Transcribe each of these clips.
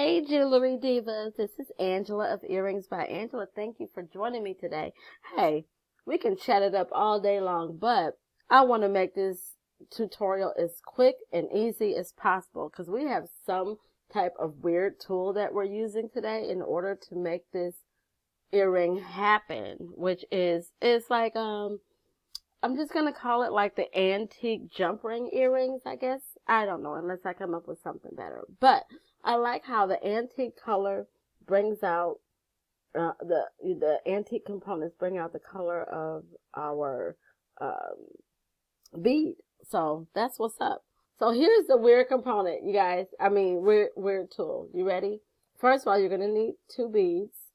Hey, Jewelry Divas. This is Angela of Earrings by Angela. Thank you for joining me today. Hey, we can chat it up all day long, but I want to make this tutorial as quick and easy as possible because we have some type of weird tool that we're using today in order to make this earring happen, which is, it's like, I'm just going to call it like the antique jump ring earrings, I guess. I don't know, unless I come up with something better. But I like how the antique color brings out, the antique components bring out the color of our bead. So that's what's up. So here's the weird component, you guys. I mean, weird tool. You ready? First of all, you're going to need 2 beads,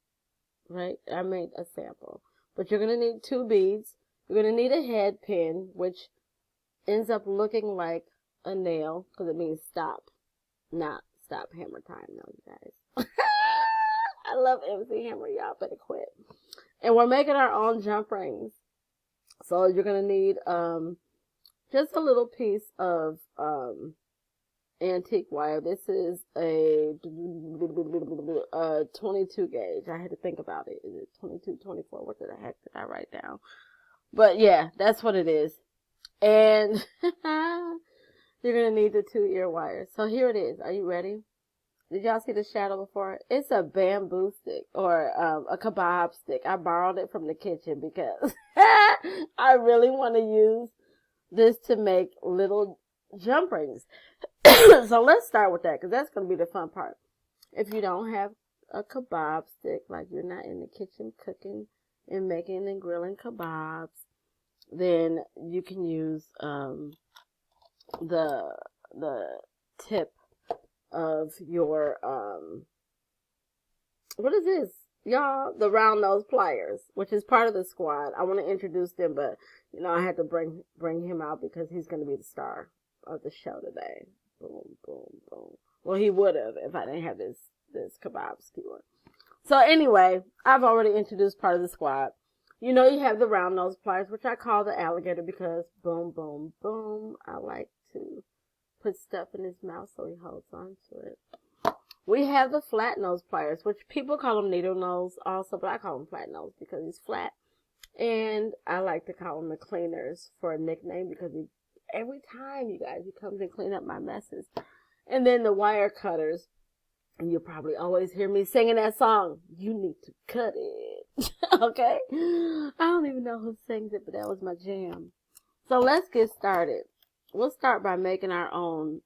right? I made a sample. But you're going to need 2 beads. You're going to need a head pin, which ends up looking like a nail, because it means stop, not stop hammer time. No, you guys. I love MC Hammer. Y'all better quit. And we're making our own jump rings. So you're going to need just a little piece of antique wire. This is a 22 gauge. I had to think about it. Is it 22, 24? What the heck did I write down? But yeah, that's what it is. And you're going to need the 2 ear wires. So here it is. Are you ready? Did y'all see the shadow before? It's a bamboo stick or a kebab stick. I borrowed it from the kitchen because I really want to use this to make little jump rings. So let's start with that because that's going to be the fun part. If you don't have a kebab stick, like you're not in the kitchen cooking and making and grilling kebabs, then you can use the tip of your what is this, y'all? The round nose pliers, which is part of the squad. I want to introduce them, but you know I had to bring him out because he's going to be the star of the show today. Boom, boom, boom. Well, he would have if I didn't have this kebab skewer. So anyway, I've already introduced part of the squad. You know, you have the round nose pliers, which I call the alligator because boom, boom, boom. I like to put stuff in his mouth so he holds on to it. We have the flat nose pliers, which people call them needle nose also, but I call them flat nose because he's flat. And I like to call them the cleaners for a nickname because every time, you guys, he comes and clean up my messes. And then the wire cutters. And you'll probably always hear me singing that song. You need to cut it. Okay? I don't even know who sings it, but that was my jam. So let's get started. We'll start by making our own,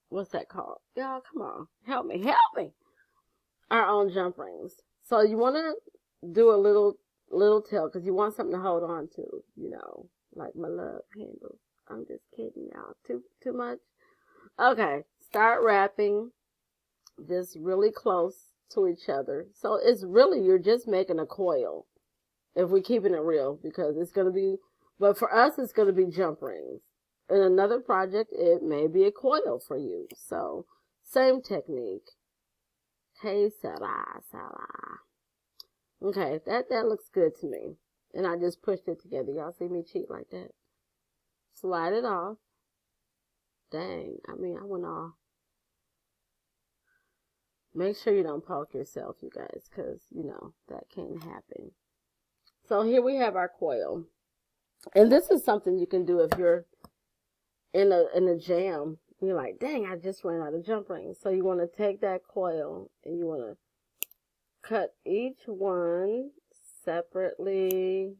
what's that called? Y'all, come on. Help me. Our own jump rings. So you want to do a little tail because you want something to hold on to, you know, like my love handles. I'm just kidding, y'all. Too much? Okay, start wrapping just really close to each other. So it's really, you're just making a coil if we're keeping it real because it's going to be, but for us, it's going to be jump rings. In another project, it may be a coil for you. So same technique. Hey, Sarah. Okay, that looks good to me. And I just pushed it together. Y'all see me cheat like that? Slide it off. Dang, I mean, I went off. Make sure you don't poke yourself, you guys, because, you know, that can happen. So here we have our coil. And this is something you can do if you're in a jam. You're like, dang, I just ran out of jump rings. So you want to take that coil and you want to cut each one separately.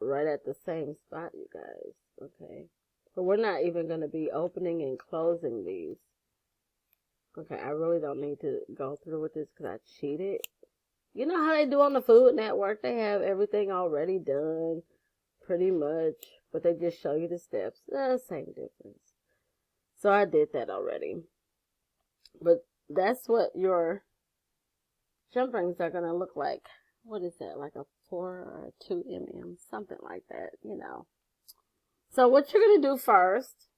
Right at the same spot, you guys. Okay. But we're not even going to be opening and closing these. Okay, I really don't need to go through with this because I cheated. You know how they do on the Food Network? They have everything already done, pretty much. But they just show you the steps. Same difference. So I did that already. But that's what your jump rings are going to look like. What is that? Like a 4 or a 2 mm, something like that, you know. So what you're going to do first,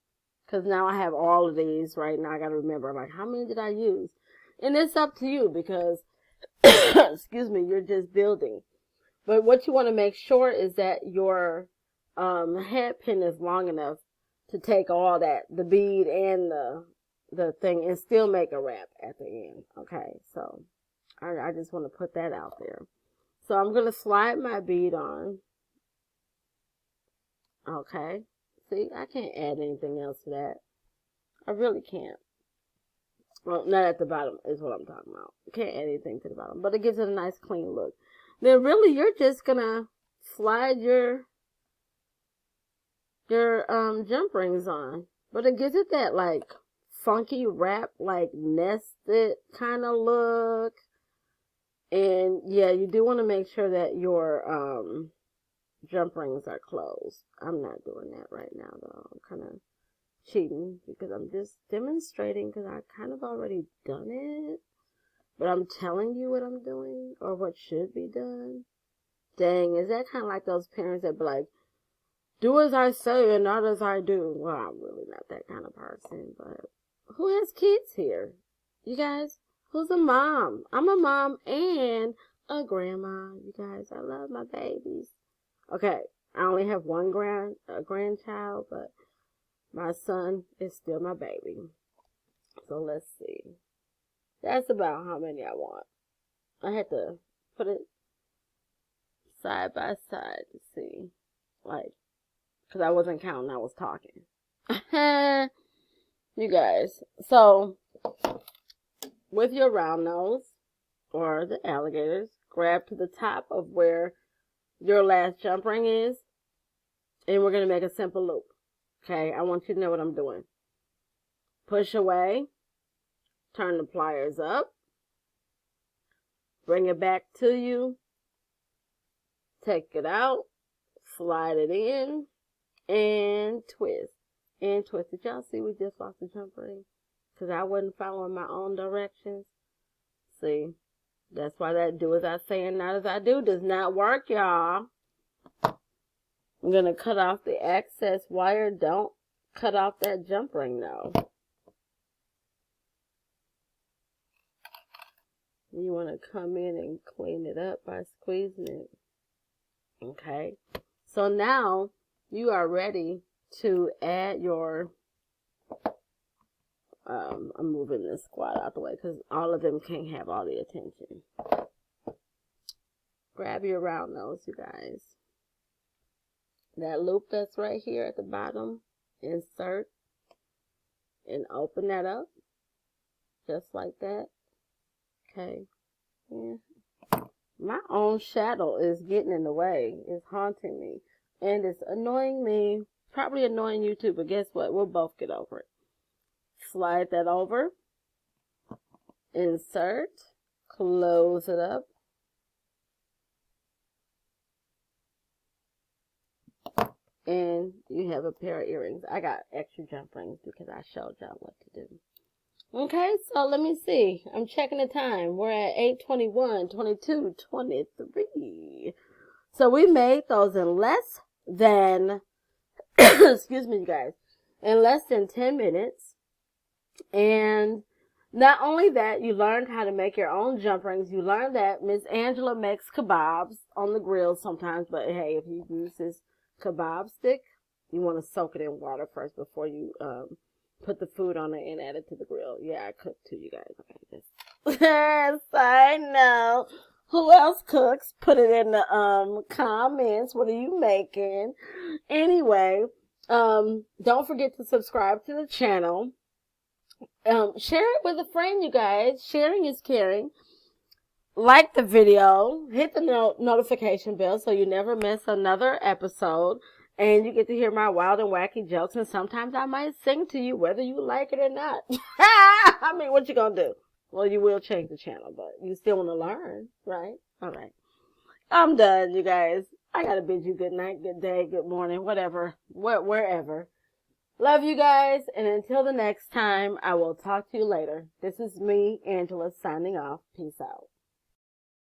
because now I have all of these right now, I got to remember, like, how many did I use? And it's up to you because, excuse me, you're just building. But what you want to make sure is that your head pin is long enough to take all that, the bead and the thing, and still make a wrap at the end. Okay, so I just want to put that out there. So I'm going to slide my bead on. Okay, see, I can't add anything else to that. I really can't. Well, not at the bottom is what I'm talking about. You can't add anything to the bottom, but it gives it a nice clean look. Then really you're just gonna slide your jump rings on. But it gives it that like funky wrap, like nested kind of look. And yeah, you do want to make sure that your jump rings are closed. I'm not doing that right now though. I'm kind of cheating because I'm just demonstrating because I kind of already done it. But I'm telling you what I'm doing or what should be done. Dang, is that kind of like those parents that be like, do as I say and not as I do? Well, I'm really not that kind of person, but who has kids here? You guys, who's a mom? I'm a mom and a grandma. You guys, I love my babies. Okay, I only have one grandchild, but my son is still my baby. So let's see. That's about how many I want. I had to put it side by side to see. Like, because I wasn't counting, I was talking. You guys. So, with your round nose, or the alligators, grab to the top of where your last jump ring is. And we're going to make a simple loop. Okay, I want you to know what I'm doing. Push away. Turn the pliers up. Bring it back to you. Take it out. Slide it in. And twist. And twist. Did y'all see we just lost the jump ring? Because I wasn't following my own directions. See? That's why that do as I say and not as I do does not work, y'all. I'm going to cut off the excess wire. Don't cut off that jump ring, though. You want to come in and clean it up by squeezing it. Okay. So now you are ready to add your... I'm moving this squad out the way because all of them can't have all the attention. Grab your round nose, you guys. That loop that's right here at the bottom, insert and open that up just like that. Okay. Yeah. My own shadow is getting in the way. It's haunting me. And it's annoying me. Probably annoying you too, but guess what? We'll both get over it. Slide that over. Insert. Close it up. And you have a pair of earrings. I got extra jump rings because I showed y'all what to do. Okay, so let me see. I'm checking the time. We're at 8:21, 22, 23. So we made those in less than, excuse me, you guys, in less than 10 minutes. And not only that, you learned how to make your own jump rings. You learned that Miss Angela makes kebabs on the grill sometimes. But hey, if you use this kebab stick, you want to soak it in water first before you put the food on it and add it to the grill. Yeah, I cook too, you guys. Okay, just I know. Who else cooks? Put it in the comments. What are you making? Anyway, don't forget to subscribe to the channel. Share it with a friend, you guys. Sharing is caring. Like the video. Hit the notification bell so you never miss another episode. And you get to hear my wild and wacky jokes. And sometimes I might sing to you whether you like it or not. I mean, what you gonna do? Well, you will change the channel, but you still want to learn, right? All right. I'm done, you guys. I gotta bid you good night, good day, good morning, whatever, wherever. Love you guys, and until the next time, I will talk to you later. This is me, Angela, signing off. Peace out.